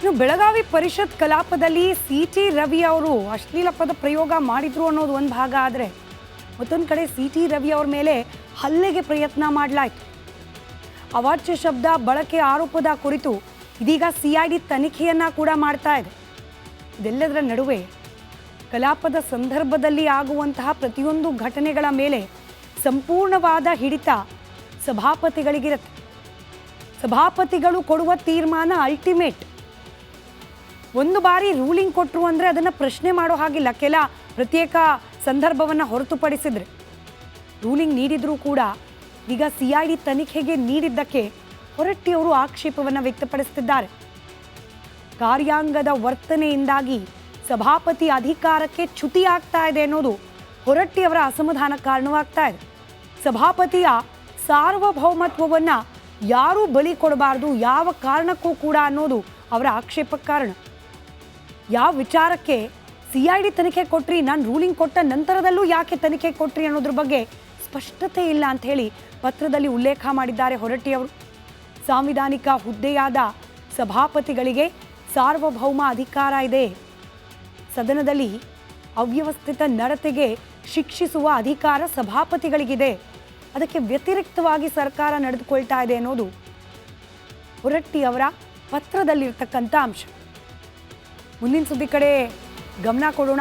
ಇನ್ನು ಬೆಳಗಾವಿ ಪರಿಷತ್ ಕಲಾಪದಲ್ಲಿ ಸಿ.ಟಿ. ರವಿ ಅವರು ಅಶ್ಲೀಲ ಪದ ಪ್ರಯೋಗ ಮಾಡಿದ್ರು ಅನ್ನೋದು ಒಂದು ಭಾಗ ಆದರೆ ಮತ್ತೊಂದು ಕಡೆ ಸಿ.ಟಿ. ರವಿ ಅವರ ಮೇಲೆ ಹಲ್ಲೆಗೆ ಪ್ರಯತ್ನ ಮಾಡಲಾಯಿತು. ಅವಾಚ್ಯ ಶಬ್ದ ಬಳಕೆ ಆರೋಪದ ಕುರಿತು ಇದೀಗ ಸಿಐಡಿ ತನಿಖೆಯನ್ನ ಕೂಡ ಮಾಡ್ತಾ ಇದೆ. ಇದೆಲ್ಲದರ ನಡುವೆ ಕಲಾಪದ ಸಂದರ್ಭದಲ್ಲಿ ಆಗುವಂತಹ ಪ್ರತಿಯೊಂದು ಘಟನೆಗಳ ಮೇಲೆ ಸಂಪೂರ್ಣವಾದ ಹಿಡಿತ ಸಭಾಪತಿಗಳಿಗಿರುತ್ತೆ. ಸಭಾಪತಿಗಳು ಕೊಡುವ ತೀರ್ಮಾನ ಅಲ್ಟಿಮೇಟ್. ಒಂದು ಬಾರಿ ರೂಲಿಂಗ್ ಕೊಟ್ಟರು ಅಂದರೆ ಅದನ್ನು ಪ್ರಶ್ನೆ ಮಾಡೋ ಹಾಗಿಲ್ಲ. ಕೆಲ ಪ್ರತ್ಯೇಕ ಸಂದರ್ಭವನ್ನು ಹೊರತುಪಡಿಸಿದ್ರೆ ರೂಲಿಂಗ್ ನೀಡಿದರೂ ಕೂಡ ಈಗ ಸಿಐಡಿ ತನಿಖೆಗೆ ನೀಡಿದ್ದಕ್ಕೆ ಹೊರಟ್ಟಿಯವರು ಆಕ್ಷೇಪವನ್ನು ವ್ಯಕ್ತಪಡಿಸುತ್ತಿದ್ದಾರೆ. ಕಾರ್ಯಾಂಗದ ವರ್ತನೆಯಿಂದಾಗಿ ಸಭಾಪತಿ ಅಧಿಕಾರಕ್ಕೆ ಚ್ಯುತಿ ಆಗ್ತಾ ಇದೆ ಅನ್ನೋದು ಹೊರಟ್ಟಿಯವರ ಅಸಮಾಧಾನ ಕಾರಣವಾಗ್ತಾ ಇದೆ. ಸಭಾಪತಿಯ ಸಾರ್ವಭೌಮತ್ವವನ್ನು ಯಾರೂ ಬಲಿ ಕೊಡಬಾರ್ದು ಯಾವ ಕಾರಣಕ್ಕೂ ಕೂಡ ಅನ್ನೋದು ಅವರ ಆಕ್ಷೇಪಕ್ಕೆ ಕಾರಣ. ಯಾವ ವಿಚಾರಕ್ಕೆ ಸಿಐಡಿ ತನಿಖೆ ಕೊಟ್ರಿ, ನಾನು ರೂಲಿಂಗ್ ಕೊಟ್ಟ ನಂತರದಲ್ಲೂ ಯಾಕೆ ತನಿಖೆ ಕೊಟ್ರಿ ಅನ್ನೋದ್ರ ಬಗ್ಗೆ ಸ್ಪಷ್ಟತೆ ಇಲ್ಲ ಅಂತ ಹೇಳಿ ಪತ್ರದಲ್ಲಿ ಉಲ್ಲೇಖ ಮಾಡಿದ್ದಾರೆ ಹೊರಟ್ಟಿಯವರು. ಸಾಂವಿಧಾನಿಕ ಹುದ್ದೆಯಾದ ಸಭಾಪತಿಗಳಿಗೆ ಸಾರ್ವಭೌಮ ಅಧಿಕಾರ ಇದೆ. ಸದನದಲ್ಲಿ ಅವ್ಯವಸ್ಥಿತ ನಡತೆಗೆ ಶಿಕ್ಷಿಸುವ ಅಧಿಕಾರ ಸಭಾಪತಿಗಳಿಗಿದೆ. ಅದಕ್ಕೆ ವ್ಯತಿರಿಕ್ತವಾಗಿ ಸರ್ಕಾರ ನಡೆದುಕೊಳ್ತಾ ಇದೆ ಅನ್ನೋದು ಹೊರಟ್ಟಿಯವರ ಪತ್ರದಲ್ಲಿರ್ತಕ್ಕಂಥ ಅಂಶ. ಮುಂದಿನ ಸುದ್ದಿ ಕಡೆ ಗಮನ ಕೊಡೋಣ.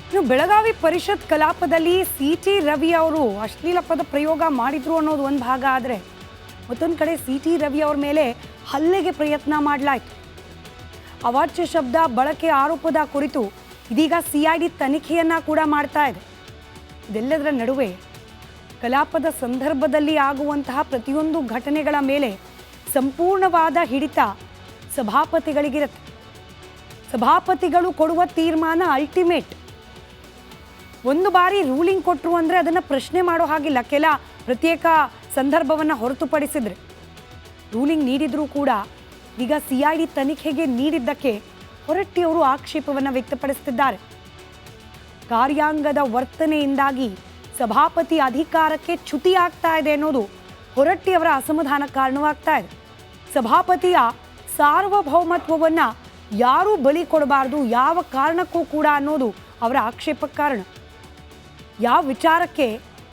ಇನ್ನು ಬೆಳಗಾವಿ ಪರಿಷತ್ ಕಲಾಪದಲ್ಲಿ ಸಿ.ಟಿ. ರವಿ ಅವರು ಅಶ್ಲೀಲ ಪದ ಪ್ರಯೋಗ ಮಾಡಿದ್ರು ಅನ್ನೋದು ಒಂದು ಭಾಗ ಆದರೆ ಮತ್ತೊಂದು ಕಡೆ ಸಿ.ಟಿ. ರವಿ ಅವರ ಮೇಲೆ ಹಲ್ಲೆಗೆ ಪ್ರಯತ್ನ ಮಾಡಲಾಯಿತು. ಅವಾಚ್ಯ ಶಬ್ದ ಬಳಕೆ ಆರೋಪದ ಕುರಿತು ಇದೀಗ ಸಿಐಡಿ ತನಿಖೆಯನ್ನ ಕೂಡ ಮಾಡ್ತಾ ಇದೆ. ಇದೆಲ್ಲದರ ನಡುವೆ ಕಲಾಪದ ಸಂದರ್ಭದಲ್ಲಿ ಆಗುವಂತಹ ಪ್ರತಿಯೊಂದು ಘಟನೆಗಳ ಮೇಲೆ ಸಂಪೂರ್ಣವಾದ ಹಿಡಿತ ಸಭಾಪತಿಗಳಿಗಿರುತ್ತೆ. ಸಭಾಪತಿಗಳು ಕೊಡುವ ತೀರ್ಮಾನ ಅಲ್ಟಿಮೇಟ್. ಒಂದು ಬಾರಿ ರೂಲಿಂಗ್ ಕೊಟ್ಟರು ಅಂದರೆ ಅದನ್ನು ಪ್ರಶ್ನೆ ಮಾಡೋ ಹಾಗಿಲ್ಲ. ಕೆಲ ಪ್ರತ್ಯೇಕ ಸಂದರ್ಭವನ್ನು ಹೊರತುಪಡಿಸಿದ್ರೆ ರೂಲಿಂಗ್ ನೀಡಿದರೂ ಕೂಡ ಈಗ ಸಿಐಡಿ ತನಿಖೆಗೆ ನೀಡಿದ್ದಕ್ಕೆ ಹೊರಟ್ಟಿಯವರು ಆಕ್ಷೇಪವನ್ನು ವ್ಯಕ್ತಪಡಿಸುತ್ತಿದ್ದಾರೆ. ಕಾರ್ಯಾಂಗದ ವರ್ತನೆಯಿಂದಾಗಿ ಸಭಾಪತಿ ಅಧಿಕಾರಕ್ಕೆ ಚ್ಯುತಿ ಆಗ್ತಾ ಇದೆ ಅನ್ನೋದು ಹೊರಟ್ಟಿಯವರ ಅಸಮಾಧಾನ ಕಾರಣವಾಗ್ತಾ ಇದೆ. ಸಭಾಪತಿಯ ಸಾರ್ವಭೌಮತ್ವವನ್ನು ಯಾರೂ ಬಲಿ ಕೊಡಬಾರ್ದು ಯಾವ ಕಾರಣಕ್ಕೂ ಕೂಡ ಅನ್ನೋದು ಅವರ ಆಕ್ಷೇಪಕ್ಕೆ ಕಾರಣ. ಯಾವ ವಿಚಾರಕ್ಕೆ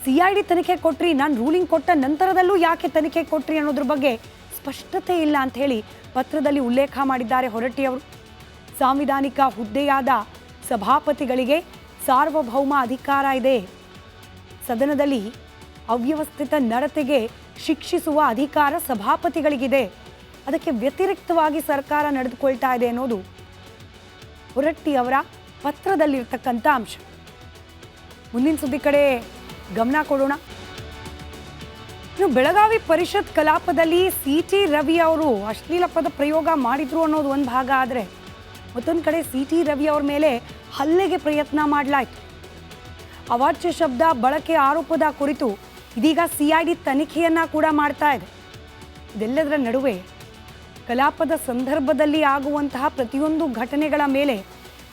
ಸಿಐಡಿ ತನಿಖೆ ಕೊಟ್ರಿ, ನಾನು ರೂಲಿಂಗ್ ಕೊಟ್ಟ ನಂತರದಲ್ಲೂ ಯಾಕೆ ತನಿಖೆ ಕೊಟ್ರಿ ಅನ್ನೋದ್ರ ಬಗ್ಗೆ ಸ್ಪಷ್ಟತೆ ಇಲ್ಲ ಅಂತ ಹೇಳಿ ಪತ್ರದಲ್ಲಿ ಉಲ್ಲೇಖ ಮಾಡಿದ್ದಾರೆ ಹೊರಟ್ಟಿಯವರು. ಸಾಂವಿಧಾನಿಕ ಹುದ್ದೆಯಾದ ಸಭಾಪತಿಗಳಿಗೆ ಸಾರ್ವಭೌಮ ಅಧಿಕಾರ ಇದೆ. ಸದನದಲ್ಲಿ ಅವ್ಯವಸ್ಥಿತ ನಡತೆಗೆ ಶಿಕ್ಷಿಸುವ ಅಧಿಕಾರ ಸಭಾಪತಿಗಳಿಗಿದೆ. ಅದಕ್ಕೆ ವ್ಯತಿರಿಕ್ತವಾಗಿ ಸರ್ಕಾರ ನಡೆದುಕೊಳ್ತಾ ಇದೆ ಅನ್ನೋದು ಹೊರಟ್ಟಿಯವರ ಪತ್ರದಲ್ಲಿರ್ತಕ್ಕಂಥ ಅಂಶ. ಮುಂದಿನ ಸುದ್ದಿ ಕಡೆ ಗಮನ ಕೊಡೋಣ. ಇನ್ನು ಬೆಳಗಾವಿ ಪರಿಷತ್ ಕಲಾಪದಲ್ಲಿ ಸಿ.ಟಿ. ರವಿ ಅವರು ಅಶ್ಲೀಲ ಪದ ಪ್ರಯೋಗ ಮಾಡಿದ್ರು ಅನ್ನೋದು ಒಂದು ಭಾಗ ಆದರೆ ಮತ್ತೊಂದು ಕಡೆ ಸಿ.ಟಿ. ರವಿ ಅವರ ಮೇಲೆ ಹಲ್ಲೆಗೆ ಪ್ರಯತ್ನ ಮಾಡಲಾಯಿತು. ಅವಾಚ್ಯ ಶಬ್ದ ಬಳಕೆ ಆರೋಪದ ಕುರಿತು ಇದೀಗ ಸಿಐಡಿ ತನಿಖೆಯನ್ನ ಕೂಡ ಮಾಡ್ತಾ ಇದೆ. ಇದೆಲ್ಲದರ ನಡುವೆ ಕಲಾಪದ ಸಂದರ್ಭದಲ್ಲಿ ಆಗುವಂತಹ ಪ್ರತಿಯೊಂದು ಘಟನೆಗಳ ಮೇಲೆ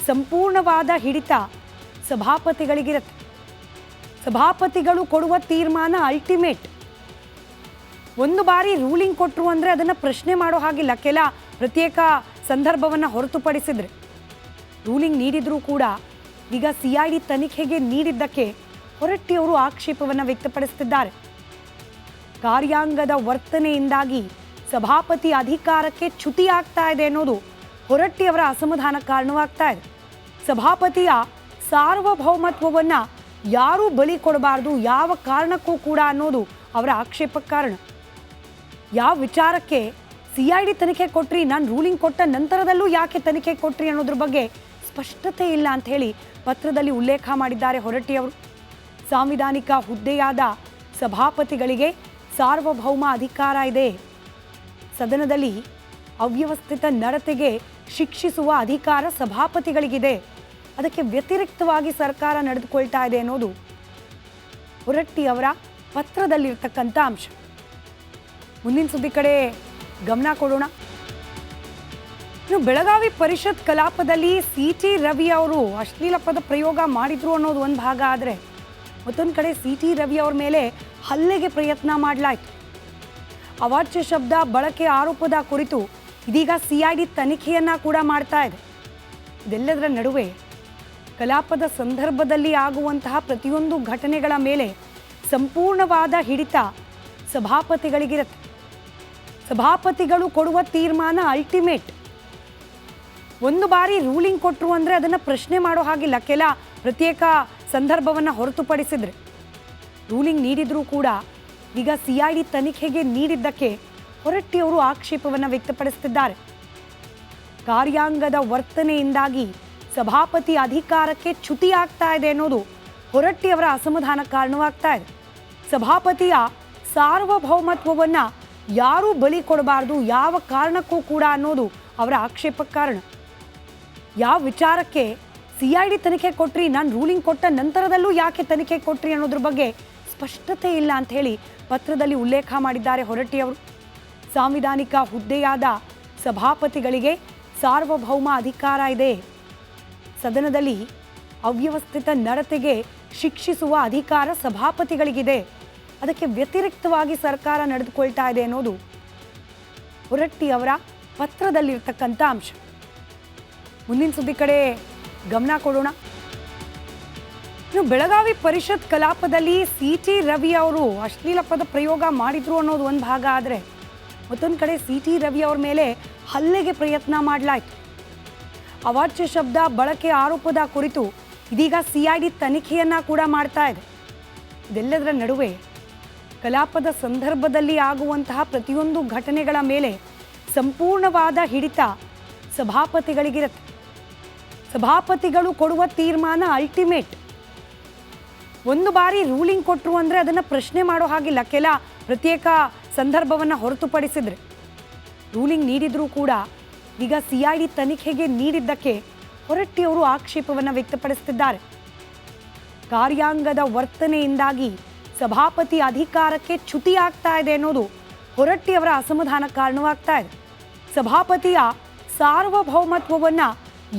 ಸಂಪೂರ್ಣವಾದ ಹಿಡಿತ ಸಭಾಪತಿಗಳಿಗಿರುತ್ತೆ. ಸಭಾಪತಿಗಳು ಕೊಡುವ ತೀರ್ಮಾನ ಅಲ್ಟಿಮೇಟ್. ಒಂದು ಬಾರಿ ರೂಲಿಂಗ್ ಕೊಟ್ಟರು ಅಂದರೆ ಅದನ್ನು ಪ್ರಶ್ನೆ ಮಾಡೋ ಹಾಗಿಲ್ಲ. ಕೆಲ ಪ್ರತ್ಯೇಕ ಸಂದರ್ಭವನ್ನು ಹೊರತುಪಡಿಸಿದ್ರೆ ರೂಲಿಂಗ್ ನೀಡಿದರೂ ಕೂಡ ಈಗ ಸಿಐಡಿ ತನಿಖೆಗೆ ನೀಡಿದ್ದಕ್ಕೆ ಹೊರಟ್ಟಿಯವರು ಆಕ್ಷೇಪವನ್ನು ವ್ಯಕ್ತಪಡಿಸುತ್ತಿದ್ದಾರೆ. ಕಾರ್ಯಾಂಗದ ವರ್ತನೆಯಿಂದಾಗಿ ಸಭಾಪತಿ ಅಧಿಕಾರಕ್ಕೆ ಚ್ಯುತಿ ಆಗ್ತಾ ಇದೆ ಅನ್ನೋದು ಹೊರಟ್ಟಿಯವರ ಅಸಮಾಧಾನ ಕಾರಣವಾಗ್ತಾ ಇದೆ. ಸಭಾಪತಿಯ ಸಾರ್ವಭೌಮತ್ವವನ್ನು ಯಾರೂ ಬಲಿ ಕೊಡಬಾರ್ದು ಯಾವ ಕಾರಣಕ್ಕೂ ಕೂಡ ಅನ್ನೋದು ಅವರ ಆಕ್ಷೇಪಕ್ಕೆ ಕಾರಣ. ಯಾವ ವಿಚಾರಕ್ಕೆ ಸಿಐಡಿ ತನಿಖೆ ಕೊಟ್ರಿ, ನಾನು ರೂಲಿಂಗ್ ಕೊಟ್ಟ ನಂತರದಲ್ಲೂ ಯಾಕೆ ತನಿಖೆ ಕೊಟ್ರಿ ಅನ್ನೋದ್ರ ಬಗ್ಗೆ ಸ್ಪಷ್ಟತೆ ಇಲ್ಲ ಅಂತ ಹೇಳಿ ಪತ್ರದಲ್ಲಿ ಉಲ್ಲೇಖ ಮಾಡಿದ್ದಾರೆ ಹೊರಟ್ಟಿಯವರು. ಸಾಂವಿಧಾನಿಕ ಹುದ್ದೆಯಾದ ಸಭಾಪತಿಗಳಿಗೆ ಸಾರ್ವಭೌಮ ಅಧಿಕಾರ ಇದೆ. ಸದನದಲ್ಲಿ ಅವ್ಯವಸ್ಥಿತ ನಡತೆಗೆ ಶಿಕ್ಷಿಸುವ ಅಧಿಕಾರ ಸಭಾಪತಿಗಳಿಗಿದೆ. ಅದಕ್ಕೆ ವ್ಯತಿರಿಕ್ತವಾಗಿ ಸರ್ಕಾರ ನಡೆದುಕೊಳ್ತಾ ಇದೆ ಅನ್ನೋದು ಹೊರಟ್ಟಿಯವರ ಪತ್ರದಲ್ಲಿರ್ತಕ್ಕಂಥ ಅಂಶ. ಮುಂದಿನ ಸುದ್ದಿ ಕಡೆ ಗಮನ ಕೊಡೋಣ. ಇನ್ನು ಬೆಳಗಾವಿ ಪರಿಷತ್ ಕಲಾಪದಲ್ಲಿ ಸಿ.ಟಿ. ರವಿ ಅವರು ಅಶ್ಲೀಲ ಪದ ಪ್ರಯೋಗ ಮಾಡಿದ್ರು ಅನ್ನೋದು ಒಂದು ಭಾಗ ಆದರೆ ಮತ್ತೊಂದು ಕಡೆ ಸಿ.ಟಿ. ರವಿ ಅವರ ಮೇಲೆ ಹಲ್ಲೆಗೆ ಪ್ರಯತ್ನ ಮಾಡಲಾಯಿತು. ಅವಾಚ್ಯ ಶಬ್ದ ಬಳಕೆ ಆರೋಪದ ಕುರಿತು ಇದೀಗ ಸಿಐಡಿ ತನಿಖೆಯನ್ನ ಕೂಡ ಮಾಡ್ತಾ ಇದೆ. ಇದೆಲ್ಲದರ ನಡುವೆ ಕಲಾಪದ ಸಂದರ್ಭದಲ್ಲಿ ಆಗುವಂತಹ ಪ್ರತಿಯೊಂದು ಘಟನೆಗಳ ಮೇಲೆ ಸಂಪೂರ್ಣವಾದ ಹಿಡಿತ ಸಭಾಪತಿಗಳಿಗಿರುತ್ತೆ. ಸಭಾಪತಿಗಳು ಕೊಡುವ ತೀರ್ಮಾನ ಅಲ್ಟಿಮೇಟ್. ಒಂದು ಬಾರಿ ರೂಲಿಂಗ್ ಕೊಟ್ಟರು ಅಂದರೆ ಅದನ್ನು ಪ್ರಶ್ನೆ ಮಾಡೋ ಹಾಗಿಲ್ಲ. ಕೆಲ ಪ್ರತ್ಯೇಕ ಸಂದರ್ಭವನ್ನು ಹೊರತುಪಡಿಸಿದ್ರೆ ರೂಲಿಂಗ್ ನೀಡಿದರೂ ಕೂಡ ಈಗ ಸಿಐಡಿ ತನಿಖೆಗೆ ನೀಡಿದ್ದಕ್ಕೆ ಹೊರಟ್ಟಿಯವರು ಆಕ್ಷೇಪವನ್ನು ವ್ಯಕ್ತಪಡಿಸುತ್ತಿದ್ದಾರೆ. ಕಾರ್ಯಾಂಗದ ವರ್ತನೆಯಿಂದಾಗಿ ಸಭಾಪತಿ ಅಧಿಕಾರಕ್ಕೆ ಚ್ಯುತಿ ಆಗ್ತಾ ಇದೆ ಅನ್ನೋದು ಹೊರಟ್ಟಿಯವರ ಅಸಮಾಧಾನ ಕಾರಣವಾಗ್ತಾ ಇದೆ. ಸಭಾಪತಿಯ ಸಾರ್ವಭೌಮತ್ವವನ್ನು ಯಾರೂ ಬಲಿ ಕೊಡಬಾರ್ದು ಯಾವ ಕಾರಣಕ್ಕೂ ಕೂಡ ಅನ್ನೋದು ಅವರ ಆಕ್ಷೇಪಕ್ಕೆ ಕಾರಣ. ಯಾವ ವಿಚಾರಕ್ಕೆ ಸಿಐಡಿ ತನಿಖೆ ಕೊಟ್ರಿ, ನಾನು ರೂಲಿಂಗ್ ಕೊಟ್ಟ ನಂತರದಲ್ಲೂ ಯಾಕೆ ತನಿಖೆ ಕೊಟ್ರಿ ಅನ್ನೋದ್ರ ಬಗ್ಗೆ ಸ್ಪಷ್ಟತೆ ಇಲ್ಲ ಅಂತ ಹೇಳಿ ಪತ್ರದಲ್ಲಿ ಉಲ್ಲೇಖ ಮಾಡಿದ್ದಾರೆ ಹೊರಟ್ಟಿಯವರು. ಸಾಂವಿಧಾನಿಕ ಹುದ್ದೆಯಾದ ಸಭಾಪತಿಗಳಿಗೆ ಸಾರ್ವಭೌಮ ಅಧಿಕಾರ ಇದೆ. ಸದನದಲ್ಲಿ ಅವ್ಯವಸ್ಥಿತ ನಡತೆಗೆ ಶಿಕ್ಷಿಸುವ ಅಧಿಕಾರ ಸಭಾಪತಿಗಳಿಗಿದೆ. ಅದಕ್ಕೆ ವ್ಯತಿರಿಕ್ತವಾಗಿ ಸರ್ಕಾರ ನಡೆದುಕೊಳ್ತಾ ಇದೆ ಅನ್ನೋದು ಹೊರಟ್ಟಿಯವರ ಪತ್ರದಲ್ಲಿರ್ತಕ್ಕಂಥ ಅಂಶ. ಮುಂದಿನ ಸುದ್ದಿ ಕಡೆ ಗಮನ ಕೊಡೋಣ. ಇನ್ನು ಬೆಳಗಾವಿ ಪರಿಷತ್ ಕಲಾಪದಲ್ಲಿ ಸಿಟಿ ರವಿ ಅವರು ಅಶ್ಲೀಲ ಪದ ಪ್ರಯೋಗ ಮಾಡಿದ್ರು ಅನ್ನೋದು ಒಂದು ಭಾಗ ಆದರೆ, ಮತ್ತೊಂದು ಕಡೆ ಸಿಟಿ ರವಿ ಅವರ ಮೇಲೆ ಹಲ್ಲೆಗೆ ಪ್ರಯತ್ನ ಮಾಡಲಾಯಿತು. ಅವಾಚ್ಯ ಶಬ್ದ ಬಳಕೆ ಆರೋಪದ ಕುರಿತು ಇದೀಗ ಸಿಐಡಿ ತನಿಖೆಯನ್ನ ಕೂಡ ಮಾಡ್ತಾ ಇದೆ. ಇದೆಲ್ಲದರ ನಡುವೆ ಕಲಾಪದ ಸಂದರ್ಭದಲ್ಲಿ ಆಗುವಂತಹ ಪ್ರತಿಯೊಂದು ಘಟನೆಗಳ ಮೇಲೆ ಸಂಪೂರ್ಣವಾದ ಹಿಡಿತ ಸಭಾಪತಿಗಳಿಗಿರುತ್ತೆ. ಸಭಾಪತಿಗಳು ಕೊಡುವ ತೀರ್ಮಾನ ಅಲ್ಟಿಮೇಟ್. ಒಂದು ಬಾರಿ ರೂಲಿಂಗ್ ಕೊಟ್ಟರು ಅಂದರೆ ಅದನ್ನು ಪ್ರಶ್ನೆ ಮಾಡೋ ಹಾಗಿಲ್ಲ. ಕೆಲ ಪ್ರತ್ಯೇಕ ಸಂದರ್ಭವನ್ನು ಹೊರತುಪಡಿಸಿದ್ರೆ ರೂಲಿಂಗ್ ನೀಡಿದರೂ ಕೂಡ ಈಗ ಸಿಐಡಿ ತನಿಖೆಗೆ ನೀಡಿದ್ದಕ್ಕೆ ಹೊರಟ್ಟಿಯವರು ಆಕ್ಷೇಪವನ್ನು ವ್ಯಕ್ತಪಡಿಸುತ್ತಿದ್ದಾರೆ. ಕಾರ್ಯಾಂಗದ ವರ್ತನೆಯಿಂದಾಗಿ ಸಭಾಪತಿ ಅಧಿಕಾರಕ್ಕೆ ಚ್ಯುತಿ ಆಗ್ತಾ ಇದೆ ಅನ್ನೋದು ಹೊರಟ್ಟಿಯವರ ಅಸಮಾಧಾನ ಕಾರಣವಾಗ್ತಾ ಇದೆ. ಸಭಾಪತಿಯ ಸಾರ್ವಭೌಮತ್ವವನ್ನು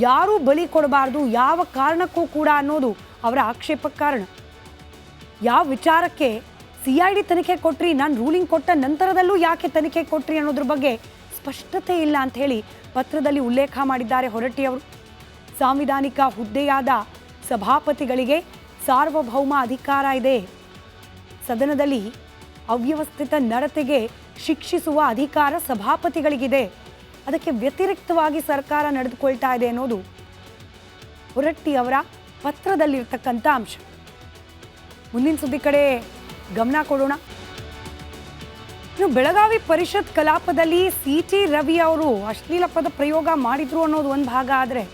ಯಾರೂ ಬಲಿ ಕೊಡಬಾರ್ದು ಯಾವ ಕಾರಣಕ್ಕೂ ಕೂಡ ಅನ್ನೋದು ಅವರ ಆಕ್ಷೇಪಕ್ಕೆ ಕಾರಣ. ಯಾವ ವಿಚಾರಕ್ಕೆ ಸಿಐಡಿ ತನಿಖೆ ಕೊಟ್ರಿ, ನಾನು ರೂಲಿಂಗ್ ಕೊಟ್ಟ ನಂತರದಲ್ಲೂ ಯಾಕೆ ತನಿಖೆ ಕೊಟ್ರಿ ಅನ್ನೋದ್ರ ಬಗ್ಗೆ ಸ್ಪಷ್ಟತೆ ಇಲ್ಲ ಅಂತ ಹೇಳಿ ಪತ್ರದಲ್ಲಿ ಉಲ್ಲೇಖ ಮಾಡಿದ್ದಾರೆ ಹೊರಟ್ಟಿಯವರು. ಸಾಂವಿಧಾನಿಕ ಹುದ್ದೆಯಾದ ಸಭಾಪತಿಗಳಿಗೆ ಸಾರ್ವಭೌಮ ಅಧಿಕಾರ ಇದೆ. ಸದನದಲ್ಲಿ ಅವ್ಯವಸ್ಥಿತ ನಡತೆಗೆ ಶಿಕ್ಷಿಸುವ ಅಧಿಕಾರ ಸಭಾಪತಿಗಳಿಗಿದೆ. ಅದಕ್ಕೆ ವ್ಯತಿರಿಕ್ತವಾಗಿ ಸರ್ಕಾರ ನಡೆದುಕೊಳ್ತಾ ಇದೆ ಅನ್ನೋದು ಹೊರಟ್ಟಿಯವರ ಪತ್ರದಲ್ಲಿರ್ತಕ್ಕಂಥ ಅಂಶ. ಮುಂದಿನ ಸುದ್ದಿ ಕಡೆ ಗಮನ ಕೊಡೋಣ. ಇನ್ನು ಬೆಳಗಾವಿ ಪರಿಷತ್ ಕಲಾಪದಲ್ಲಿ ಸಿಟಿ ರವಿ ಅವರು ಅಶ್ಲೀಲ ಪದ ಪ್ರಯೋಗ ಮಾಡಿದ್ರು ಅನ್ನೋದು ಒಂದು ಭಾಗ ಆದರೆ,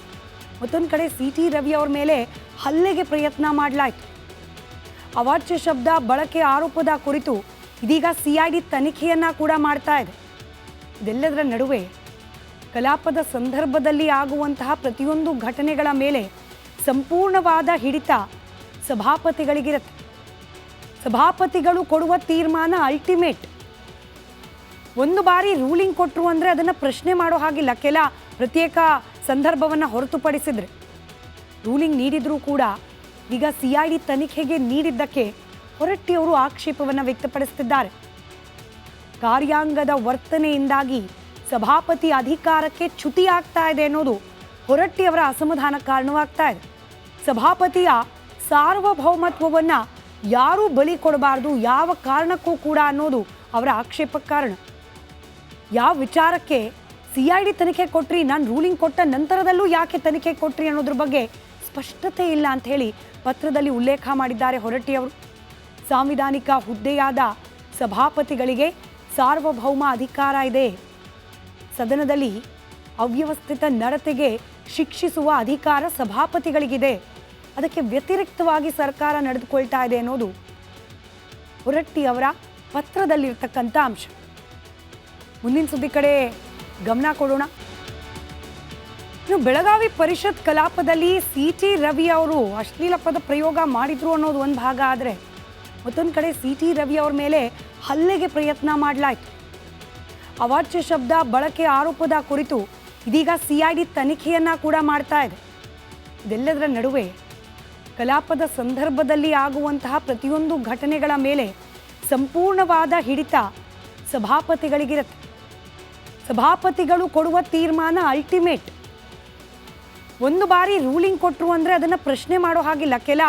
ಮತ್ತೊಂದು ಕಡೆ ಸಿಟಿ ರವಿ ಅವರ ಮೇಲೆ ಹಲ್ಲೆಗೆ ಪ್ರಯತ್ನ ಮಾಡಲಾಯಿತು. ಅವಾಚ್ಯ ಶಬ್ದ ಬಳಕೆ ಆರೋಪದ ಕುರಿತು ಇದೀಗ ಸಿಐಡಿ ತನಿಖೆಯನ್ನ ಕೂಡ ಮಾಡ್ತಾ ಇದೆ. ಇದೆಲ್ಲದರ ನಡುವೆ ಕಲಾಪದ ಸಂದರ್ಭದಲ್ಲಿ ಆಗುವಂತಹ ಪ್ರತಿಯೊಂದು ಘಟನೆಗಳ ಮೇಲೆ ಸಂಪೂರ್ಣವಾದ ಹಿಡಿತ ಸಭಾಪತಿಗಳಿಗಿರುತ್ತೆ. ಸಭಾಪತಿಗಳು ಕೊಡುವ ತೀರ್ಮಾನ ಅಲ್ಟಿಮೇಟ್. ಒಂದು ಬಾರಿ ರೂಲಿಂಗ್ ಕೊಟ್ಟರು ಅಂದರೆ ಅದನ್ನು ಪ್ರಶ್ನೆ ಮಾಡೋ ಹಾಗಿಲ್ಲ. ಕೆಲ ಪ್ರತ್ಯೇಕ ಸಂದರ್ಭವನ್ನು ಹೊರತುಪಡಿಸಿದ್ರೆ ರೂಲಿಂಗ್ ನೀಡಿದರೂ ಕೂಡ ಈಗ ಸಿಐಡಿ ತನಿಖೆಗೆ ನೀಡಿದ್ದಕ್ಕೆ ಹೊರಟ್ಟಿಯವರು ಆಕ್ಷೇಪವನ್ನು ವ್ಯಕ್ತಪಡಿಸುತ್ತಿದ್ದಾರೆ. ಕಾರ್ಯಾಂಗದ ವರ್ತನೆಯಿಂದಾಗಿ ಸಭಾಪತಿ ಅಧಿಕಾರಕ್ಕೆ ಚ್ಯುತಿ ಆಗ್ತಾ ಇದೆ ಅನ್ನೋದು ಹೊರಟ್ಟಿಯವರ ಅಸಮಾಧಾನ ಕಾರಣವಾಗ್ತಾ ಇದೆ. ಸಭಾಪತಿಯ ಸಾರ್ವಭೌಮತ್ವವನ್ನು ಯಾರೂ ಬಲಿ ಕೊಡಬಾರ್ದು ಯಾವ ಕಾರಣಕ್ಕೂ ಕೂಡ ಅನ್ನೋದು ಅವರ ಆಕ್ಷೇಪಕ್ಕೆ ಕಾರಣ. ಯಾವ ವಿಚಾರಕ್ಕೆ ಸಿಐಡಿ ತನಿಖೆ ಕೊಟ್ರಿ, ನಾನು ರೂಲಿಂಗ್ ಕೊಟ್ಟ ನಂತರದಲ್ಲೂ ಯಾಕೆ ತನಿಖೆ ಕೊಟ್ರಿ ಅನ್ನೋದ್ರ ಬಗ್ಗೆ ಸ್ಪಷ್ಟತೆ ಇಲ್ಲ ಅಂತ ಹೇಳಿ ಪತ್ರದಲ್ಲಿ ಉಲ್ಲೇಖ ಮಾಡಿದ್ದಾರೆ ಹೊರಟ್ಟಿಯವರು. ಸಾಂವಿಧಾನಿಕ ಹುದ್ದೆಯಾದ ಸಭಾಪತಿಗಳಿಗೆ ಸಾರ್ವಭೌಮ ಅಧಿಕಾರ ಇದೆ. ಸದನದಲ್ಲಿ ಅವ್ಯವಸ್ಥಿತ ನಡತೆಗೆ ಶಿಕ್ಷಿಸುವ ಅಧಿಕಾರ ಸಭಾಪತಿಗಳಿಗಿದೆ. ಅದಕ್ಕೆ ವ್ಯತಿರಿಕ್ತವಾಗಿ ಸರ್ಕಾರ ನಡೆದುಕೊಳ್ತಾ ಇದೆ ಅನ್ನೋದು ಹೊರಟ್ಟಿಯವರ ಪತ್ರದಲ್ಲಿರ್ತಕ್ಕಂಥ ಅಂಶ. ಮುಂದಿನ ಸುದ್ದಿ ಕಡೆ ಗಮನ ಕೊಡೋಣ. ಇನ್ನು ಬೆಳಗಾವಿ ಪರಿಷತ್ ಕಲಾಪದಲ್ಲಿ ಸಿಟಿ ರವಿ ಅವರು ಅಶ್ಲೀಲ ಪದ ಪ್ರಯೋಗ ಮಾಡಿದ್ರು ಅನ್ನೋದು ಒಂದು ಭಾಗ ಆದರೆ, ಮತ್ತೊಂದು ಕಡೆ ಸಿಟಿ ರವಿ ಅವರ ಮೇಲೆ ಹಲ್ಲೆಗೆ ಪ್ರಯತ್ನ ಮಾಡಲಾಯಿತು. ಅವಾಚ್ಯ ಶಬ್ದ ಬಳಕೆ ಆರೋಪದ ಕುರಿತು ಇದೀಗ ಸಿಐಡಿ ತನಿಖೆಯನ್ನ ಕೂಡ ಮಾಡ್ತಾ ಇದೆ. ಇದೆಲ್ಲದರ ನಡುವೆ ಕಲಾಪದ ಸಂದರ್ಭದಲ್ಲಿ ಆಗುವಂತಹ ಪ್ರತಿಯೊಂದು ಘಟನೆಗಳ ಮೇಲೆ ಸಂಪೂರ್ಣವಾದ ಹಿಡಿತ ಸಭಾಪತಿಗಳಿಗಿರುತ್ತೆ. ಸಭಾಪತಿಗಳು ಕೊಡುವ ತೀರ್ಮಾನ ಅಲ್ಟಿಮೇಟ್. ಒಂದು ಬಾರಿ ರೂಲಿಂಗ್ ಕೊಟ್ಟರು ಅಂದರೆ ಅದನ್ನು ಪ್ರಶ್ನೆ ಮಾಡೋ ಹಾಗಿಲ್ಲ. ಕೆಲ